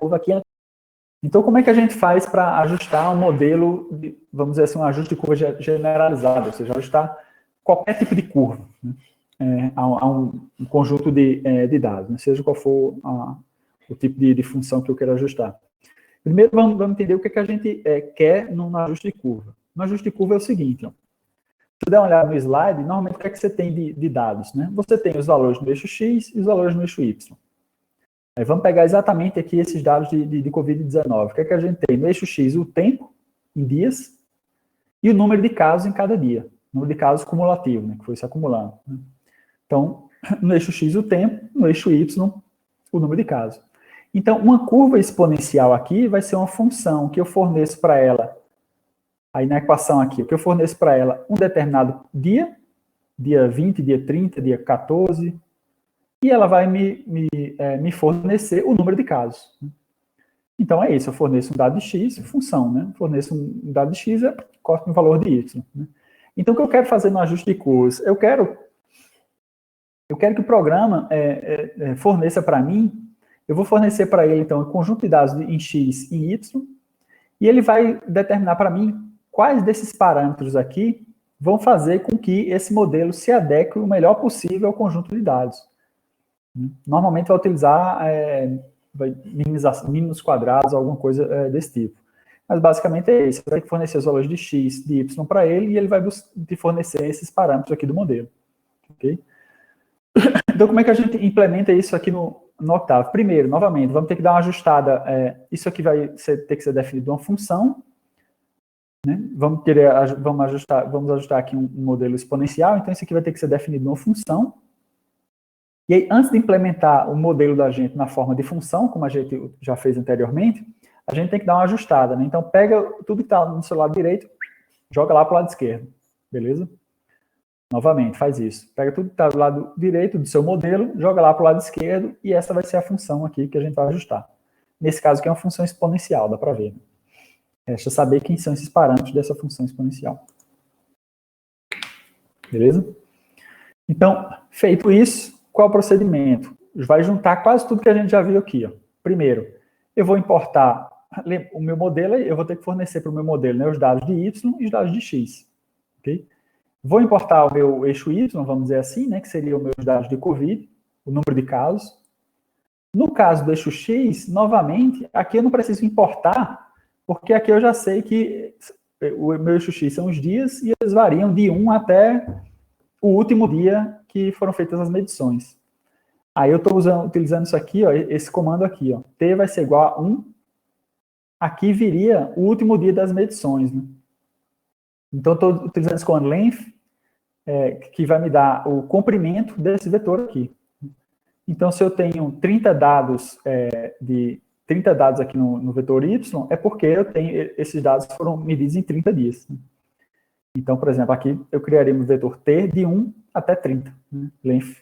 curva aqui. Então, como é que a gente faz para ajustar um modelo, vamos dizer assim, um ajuste de curva generalizado, ou seja, ajustar qualquer tipo de curva, né, a um conjunto de dados, né, seja qual for o tipo de função que eu quero ajustar. Primeiro, vamos entender o que a gente quer no ajuste de curva. No ajuste de curva é o seguinte, ó. Se você der uma olhada no slide, normalmente o que você tem de dados, né? Você tem os valores no eixo X e os valores no eixo Y. Aí vamos pegar exatamente aqui esses dados de Covid-19. O que a gente tem? No eixo X, o tempo, em dias, e o número de casos em cada dia. O número de casos cumulativo, né, que foi se acumulando. Né? Então, no eixo X, o tempo, no eixo Y, o número de casos. Então, uma curva exponencial aqui vai ser uma função que eu forneço para ela, aí na equação aqui, que eu forneço para ela um determinado dia 20, dia 30, dia 14, e ela vai me fornecer o número de casos. Então, é isso, eu forneço um dado de x, função, né? Forneço um dado de x, corto um valor de y. Né? Então, o que eu quero fazer no ajuste de curvas? Eu quero que o programa forneça para mim, eu vou fornecer para ele, então, um conjunto de dados em x e em y, e ele vai determinar para mim quais desses parâmetros aqui vão fazer com que esse modelo se adeque o melhor possível ao conjunto de dados. Normalmente vai utilizar mínimos quadrados, alguma coisa desse tipo. Mas basicamente é isso. Você vai fornecer os valores de x, de y para ele, e ele vai te fornecer esses parâmetros aqui do modelo. Okay? Então, como é que a gente implementa isso aqui no Octave? Primeiro, novamente, vamos ter que dar uma ajustada. Isso aqui vai ter que ser definido uma função. Né? Vamos ajustar aqui um modelo exponencial. Então, isso aqui vai ter que ser definido uma função. E aí, antes de implementar o modelo da gente na forma de função, como a gente já fez anteriormente, a gente tem que dar uma ajustada. Né? Então, pega tudo que está no seu lado direito, joga lá para o lado esquerdo. Beleza? Novamente, faz isso. Pega tudo que está do lado direito do seu modelo, joga lá para o lado esquerdo, e essa vai ser a função aqui que a gente vai ajustar. Nesse caso aqui é uma função exponencial, dá para ver. Né? Resta saber quem são esses parâmetros dessa função exponencial. Beleza? Então, feito isso, qual é o procedimento? Vai juntar quase tudo que a gente já viu aqui. Ó. Primeiro, eu vou importar o meu modelo, eu vou ter que fornecer para o meu modelo, né, os dados de y e os dados de x. Ok? Vou importar o meu eixo y, vamos dizer assim, né, que seria os meus dados de Covid, o número de casos. No caso do eixo x, novamente, aqui eu não preciso importar, porque aqui eu já sei que o meu eixo x são os dias e eles variam de 1 até o último dia que foram feitas as medições. Aí eu estou utilizando isso aqui, ó, esse comando aqui, ó, t vai ser igual a 1, aqui viria o último dia das medições. Né? Então, estou utilizando esse comando length, que vai me dar o comprimento desse vetor aqui. Então, se eu tenho 30 dados aqui no vetor y, é porque esses dados foram medidos em 30 dias. Né? Então, por exemplo, aqui eu criaria um vetor t de 1 até 30, né? Length.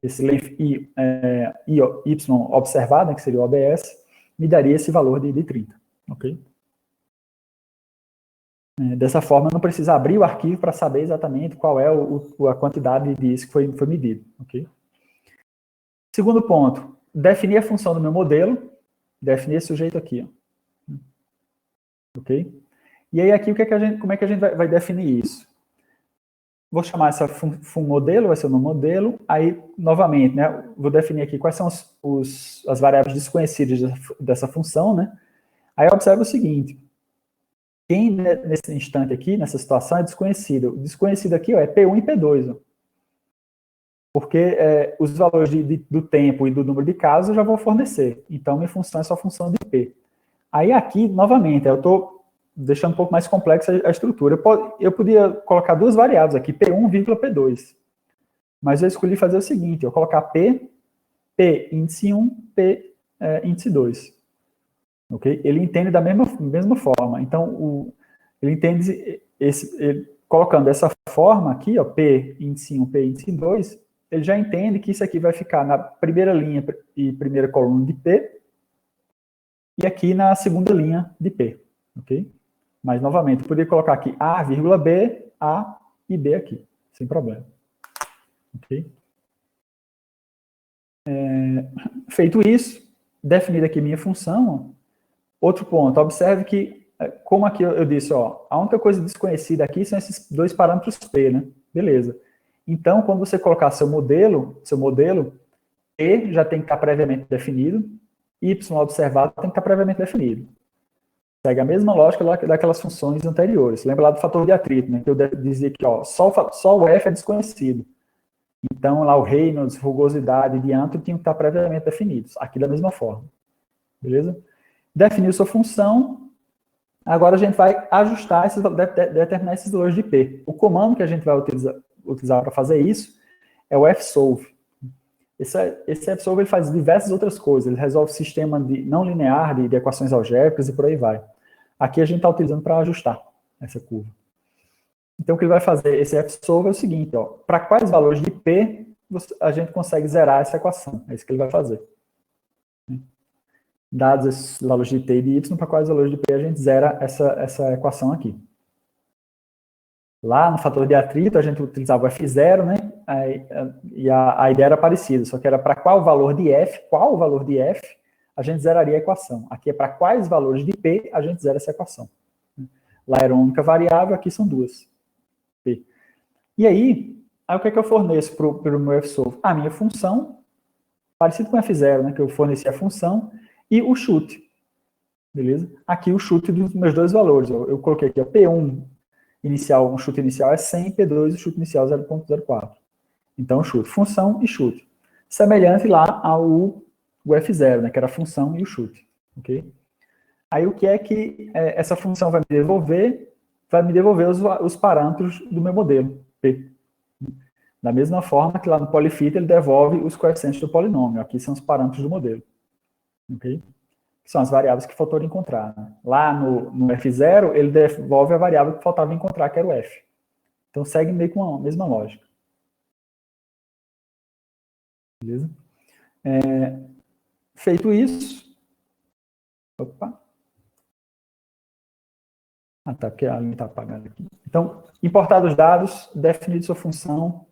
Esse length y observado, né, que seria o OBS, me daria esse valor de 30. Ok? Dessa forma, eu não preciso abrir o arquivo para saber exatamente qual é a quantidade de isso que foi medido. Ok? Segundo ponto, definir a função do meu modelo, definir esse sujeito aqui. Ó. Ok? E aí, aqui, como é que a gente vai definir isso? Vou chamar essa modelo, vai ser o meu modelo. Aí, novamente, né, vou definir aqui quais são as variáveis desconhecidas dessa função. Né? Aí, observa o seguinte. Quem, nesse instante aqui, nessa situação, é desconhecido? O desconhecido aqui ó, é P1 e P2. Ó. Porque os valores do tempo e do número de casos eu já vou fornecer. Então, minha função é só função de P. Aí, aqui, novamente, eu estou deixando um pouco mais complexa a estrutura. Eu podia colocar duas variáveis aqui, P1, P2. Mas eu escolhi fazer o seguinte, eu colocar P índice 1, P índice 2. Okay? Ele entende da mesma forma. Então, ele entende, colocando dessa forma aqui, ó, P índice 1, P índice 2, ele já entende que isso aqui vai ficar na primeira linha e primeira coluna de P, e aqui na segunda linha de P. Ok? Mas, novamente, eu poderia colocar aqui A, B, A e B aqui, sem problema. Ok? Feito isso, definida aqui minha função, outro ponto, observe que, como aqui eu disse, ó, a única coisa desconhecida aqui são esses dois parâmetros P, né? Beleza. Então, quando você colocar seu modelo, P já tem que estar previamente definido, Y observado tem que estar previamente definido. Segue a mesma lógica daquelas funções anteriores. Lembra lá do fator de atrito, né? Que eu dizia que ó, só o F é desconhecido. Então, lá o Reynolds, rugosidade e diâmetro tinham que estar previamente definidos. Aqui da mesma forma. Beleza? Definiu sua função. Agora a gente vai ajustar, determinar esses valores de P. O comando que a gente vai utilizar para fazer isso é o fsolve. Esse fsolve ele faz diversas outras coisas. Ele resolve sistema não linear de equações algébricas e por aí vai. Aqui a gente está utilizando para ajustar essa curva. Então, o que ele vai fazer, esse fsolve é o seguinte, ó, para quais valores de P a gente consegue zerar essa equação. É isso que ele vai fazer. Dados esses valores de T e de Y, para quais valores de P a gente zera essa equação aqui. Lá no fator de atrito, a gente utilizava o F0, né? E a ideia era parecida, só que era para qual valor de F, a gente zeraria a equação. Aqui é para quais valores de P a gente zera essa equação. Lá era uma única variável, aqui são duas. P. E aí o que é que eu forneço para o meu fsolve? A minha função, parecido com o F0, né? Que eu forneci a função, e o chute. Beleza? Aqui o chute dos meus dois valores. Eu coloquei aqui, ó, P1 inicial, um chute inicial é 100, P2 o chute inicial é 0,04. Então, chute, função e chute. Semelhante lá ao F0, né, que era a função e o chute. Ok? Aí o que é que essa função vai me devolver? Vai me devolver os parâmetros do meu modelo, P. Da mesma forma que lá no polyfit ele devolve os coeficientes do polinômio. Aqui são os parâmetros do modelo. Ok? Que são as variáveis que faltou encontrar. Né? Lá no F0, ele devolve a variável que faltava encontrar, que era o F. Então, segue meio com a mesma lógica. Beleza? Feito isso... Opa! Ah, tá, porque a linha está apagada aqui. Então, importar os dados, definir sua função,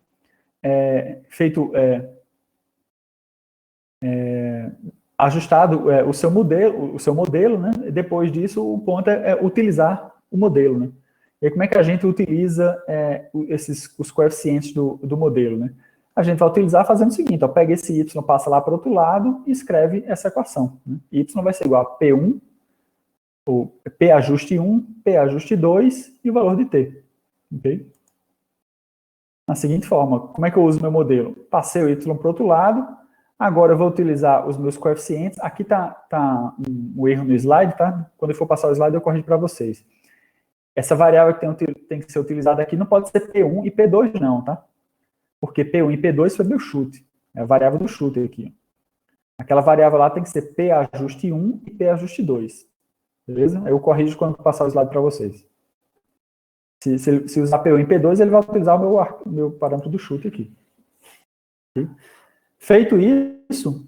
ajustado o seu modelo, né? Depois disso, o ponto é utilizar o modelo, né? E aí, como é que a gente utiliza os coeficientes do modelo, né? A gente vai utilizar fazendo o seguinte, ó, pega esse y, passa lá para o outro lado e escreve essa equação. Né? Y vai ser igual a P1, ou P ajuste 1, P ajuste 2 e o valor de T. Ok? Da seguinte forma, como é que eu uso meu modelo? Passei o y para o outro lado, agora eu vou utilizar os meus coeficientes. Aqui tá um erro no slide, tá? Quando eu for passar o slide, eu corrijo para vocês. Essa variável que tem que ser utilizada aqui não pode ser P1 e P2 não, tá? Porque P1 e P2 foi meu chute. É a variável do chute aqui. Aquela variável lá tem que ser P ajuste 1 e P ajuste 2. Beleza? Eu corrijo quando passar o slide para vocês. Se usar P1 e P2, ele vai utilizar o meu parâmetro do chute aqui. Okay? Feito isso,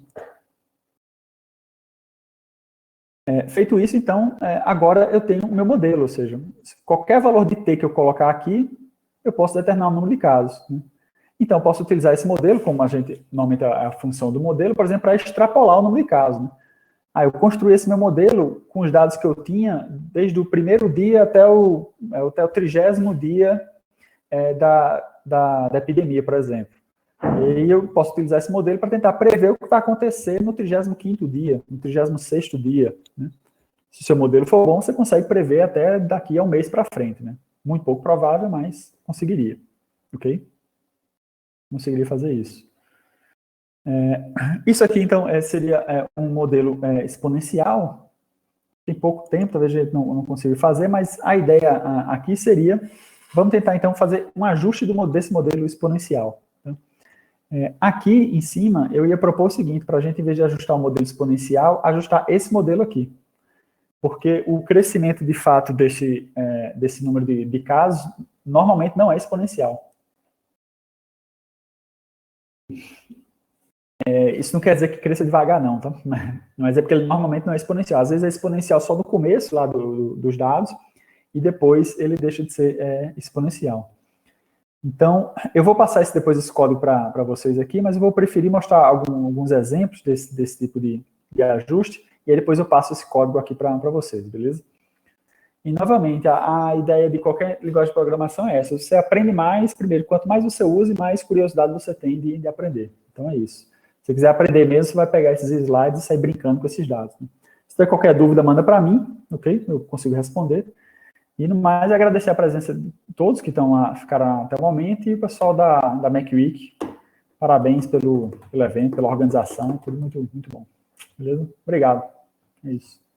então, agora eu tenho o meu modelo, ou seja, qualquer valor de T que eu colocar aqui, eu posso determinar um número de casos. Né? Então, eu posso utilizar esse modelo, como a gente, normalmente é a função do modelo, por exemplo, para extrapolar o número de casos. Né? Eu construí esse meu modelo com os dados que eu tinha desde o primeiro dia até o 30º dia da epidemia, por exemplo. E aí eu posso utilizar esse modelo para tentar prever o que vai acontecer no 35º dia, no 36º dia. Né? Se o seu modelo for bom, você consegue prever até daqui a um mês para frente. Né? Muito pouco provável, mas conseguiria. Ok? Conseguiria fazer isso. Isso aqui, então, seria um modelo exponencial. Tem pouco tempo, talvez a gente não consiga fazer, mas a ideia aqui seria, vamos tentar, então, fazer um ajuste desse modelo exponencial. Tá? Aqui, em cima, eu ia propor o seguinte, para a gente, em vez de ajustar o modelo exponencial, ajustar esse modelo aqui. Porque o crescimento, de fato, desse número de casos, normalmente não é exponencial. Isso não quer dizer que cresça devagar, não, tá? Mas é porque ele normalmente não é exponencial. Às vezes é exponencial só no começo lá dos dados, e depois ele deixa de ser exponencial. Então, eu vou passar depois esse código para vocês aqui, mas eu vou preferir mostrar alguns exemplos desse tipo de de ajuste, e aí depois eu passo esse código aqui para vocês, beleza? E, novamente, a ideia de qualquer linguagem de programação é essa. Você aprende mais, primeiro, quanto mais você usa, mais curiosidade você tem de aprender. Então, é isso. Se você quiser aprender mesmo, você vai pegar esses slides e sair brincando com esses dados. Né? Se tiver qualquer dúvida, manda para mim, ok? Eu consigo responder. E, no mais, agradecer a presença de todos que ficaram até o momento e o pessoal da MacWeek. Parabéns pelo evento, pela organização, tudo muito, muito bom. Beleza? Obrigado. É isso.